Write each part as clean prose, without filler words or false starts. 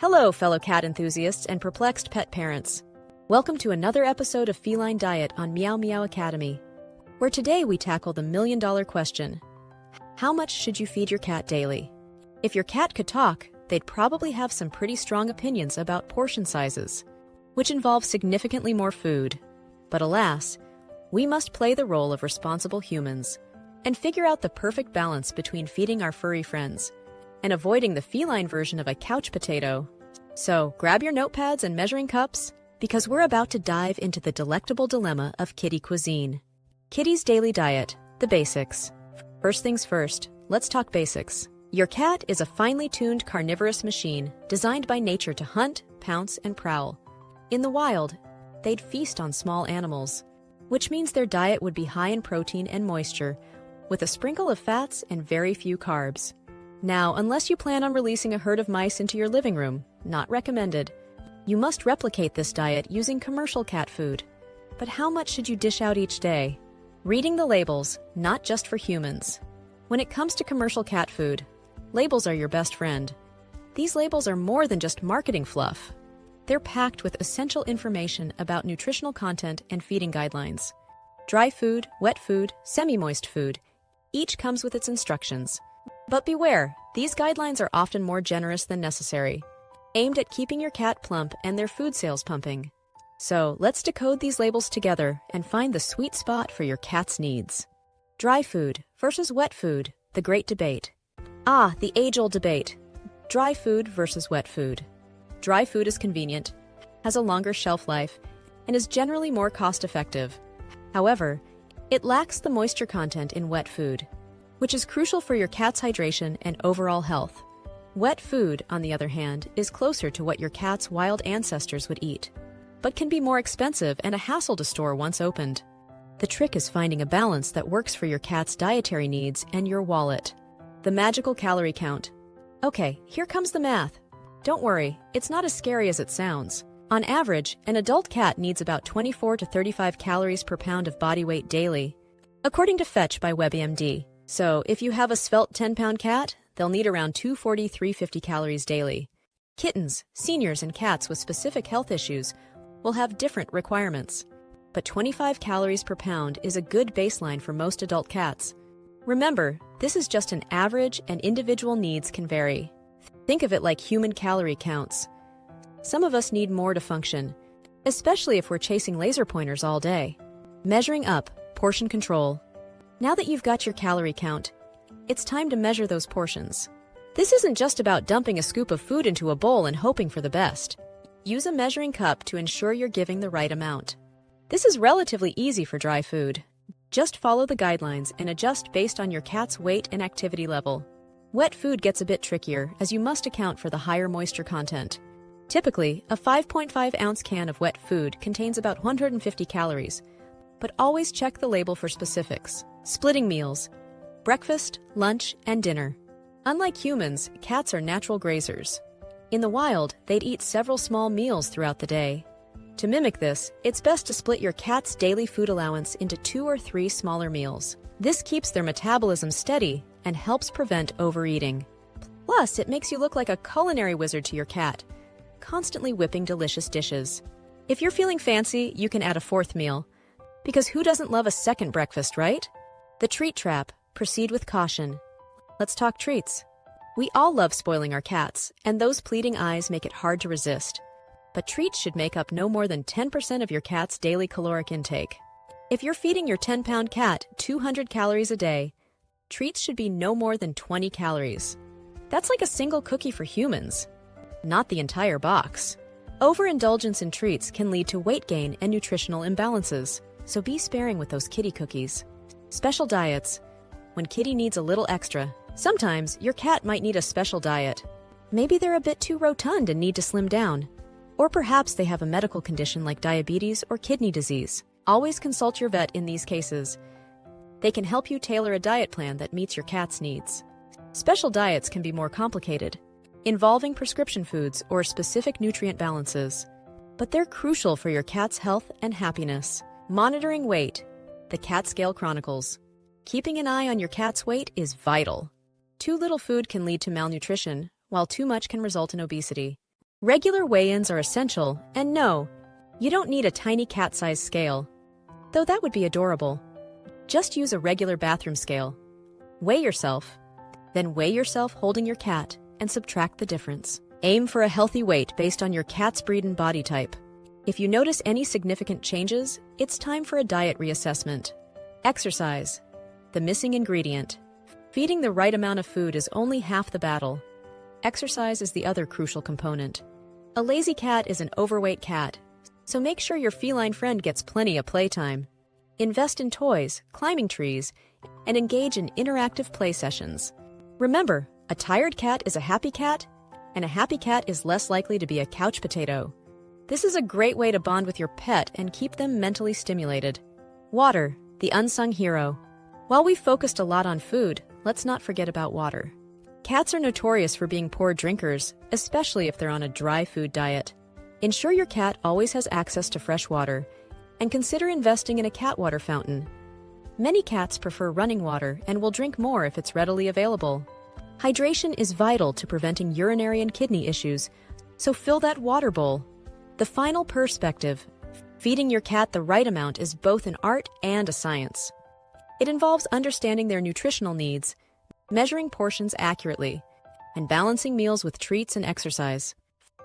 Hello, fellow cat enthusiasts and perplexed pet parents. Welcome to another episode of Feline Diet on Meow Meow Academy, where today we tackle the million-dollar question: how much should you feed your cat daily? If your cat could talk, they'd probably have some pretty strong opinions about portion sizes, which involve significantly more food. But alas, we must play the role of responsible humans and figure out the perfect balance between feeding our furry friends and avoiding the feline version of a couch potato. So grab your notepads and measuring cups, because we're about to dive into the delectable dilemma of kitty cuisine. Kitty's daily diet, the basics. First things first, let's talk basics. Your cat is a finely tuned carnivorous machine designed by nature to hunt, pounce, and prowl. In the wild, they'd feast on small animals, which means their diet would be high in protein and moisture, with a sprinkle of fats and very few carbs. Now, unless you plan on releasing a herd of mice into your living room, not recommended. You must replicate this diet using commercial cat food. But how much should you dish out each day? Reading the labels, not just for humans. When it comes to commercial cat food, labels are your best friend. These labels are more than just marketing fluff. They're packed with essential information about nutritional content and feeding guidelines. Dry food, wet food, semi-moist food, each comes with its instructions. But beware, these guidelines are often more generous than necessary, aimed at keeping your cat plump and their food sales pumping. So let's decode these labels together and find the sweet spot for your cat's needs. Dry food versus wet food, the great debate. The age-old debate. Dry food versus wet food. Dry food is convenient, has a longer shelf life, and is generally more cost-effective. However, it lacks the moisture content in wet food, which is crucial for your cat's hydration and overall health. Wet food, on the other hand, is closer to what your cat's wild ancestors would eat, but can be more expensive and a hassle to store once opened. The trick is finding a balance that works for your cat's dietary needs and your wallet. The magical calorie count. Okay, here comes the math. Don't worry, it's not as scary as it sounds. On average, an adult cat needs about 24 to 35 calories per pound of body weight daily, according to Fetch by WebMD. So, if you have a svelte 10-pound cat, they'll need around 240-350 calories daily. Kittens, seniors, and cats with specific health issues will have different requirements. But 25 calories per pound is a good baseline for most adult cats. Remember, this is just an average and individual needs can vary. Think of it like human calorie counts. Some of us need more to function, especially if we're chasing laser pointers all day. Measuring up, portion control. Now that you've got your calorie count, it's time to measure those portions. This isn't just about dumping a scoop of food into a bowl and hoping for the best. Use a measuring cup to ensure you're giving the right amount. This is relatively easy for dry food. Just follow the guidelines and adjust based on your cat's weight and activity level. Wet food gets a bit trickier, as you must account for the higher moisture content. Typically, a 5.5-ounce can of wet food contains about 150 calories, but always check the label for specifics. Splitting meals: breakfast, lunch, and dinner. Unlike humans, cats are natural grazers. In the wild, they'd eat several small meals throughout the day. To mimic this, it's best to split your cat's daily food allowance into 2 or 3 smaller meals. This keeps their metabolism steady and helps prevent overeating. Plus, it makes you look like a culinary wizard to your cat, constantly whipping delicious dishes. If you're feeling fancy, you can add a 4th meal, because who doesn't love a second breakfast, right? The treat trap. Proceed with caution. Let's talk treats. We all love spoiling our cats, and those pleading eyes make it hard to resist. But treats should make up no more than 10% of your cat's daily caloric intake. If you're feeding your 10-pound cat 200 calories a day, treats should be no more than 20 calories. That's like a single cookie for humans, not the entire box. Overindulgence in treats can lead to weight gain and nutritional imbalances, so be sparing with those kitty cookies. Special diets. When kitty needs a little extra, sometimes your cat might need a special diet. Maybe they're a bit too rotund and need to slim down. Or perhaps they have a medical condition like diabetes or kidney disease. Always consult your vet in these cases. They can help you tailor a diet plan that meets your cat's needs. Special diets can be more complicated, involving prescription foods or specific nutrient balances. But they're crucial for your cat's health and happiness. Monitoring weight. The Cat Scale Chronicles. Keeping an eye on your cat's weight is vital. Too little food can lead to malnutrition, while too much can result in obesity. Regular weigh-ins are essential, and no, you don't need a tiny cat-sized scale. Though that would be adorable. Just use a regular bathroom scale. Weigh yourself, then weigh yourself holding your cat and subtract the difference. Aim for a healthy weight based on your cat's breed and body type. If you notice any significant changes, it's time for a diet reassessment. Exercise. The missing ingredient. Feeding the right amount of food is only half the battle. Exercise is the other crucial component. A lazy cat is an overweight cat, so make sure your feline friend gets plenty of playtime. Invest in toys, climbing trees, and engage in interactive play sessions. Remember, a tired cat is a happy cat, and a happy cat is less likely to be a couch potato. This is a great way to bond with your pet and keep them mentally stimulated. Water, the unsung hero. While we've focused a lot on food, let's not forget about water. Cats are notorious for being poor drinkers, especially if they're on a dry food diet. Ensure your cat always has access to fresh water, and consider investing in a cat water fountain. Many cats prefer running water and will drink more if it's readily available. Hydration is vital to preventing urinary and kidney issues, so fill that water bowl. The final perspective. Feeding your cat the right amount is both an art and a science. It involves understanding their nutritional needs, measuring portions accurately, and balancing meals with treats and exercise.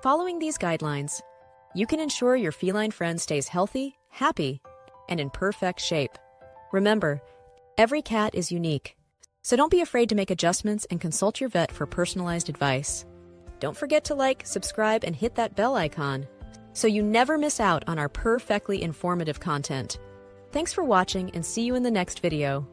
Following these guidelines, you can ensure your feline friend stays healthy, happy, and in perfect shape. Remember, every cat is unique, so don't be afraid to make adjustments and consult your vet for personalized advice. Don't forget to like, subscribe, and hit that bell icon so you never miss out on our perfectly informative content. Thanks for watching, and see you in the next video.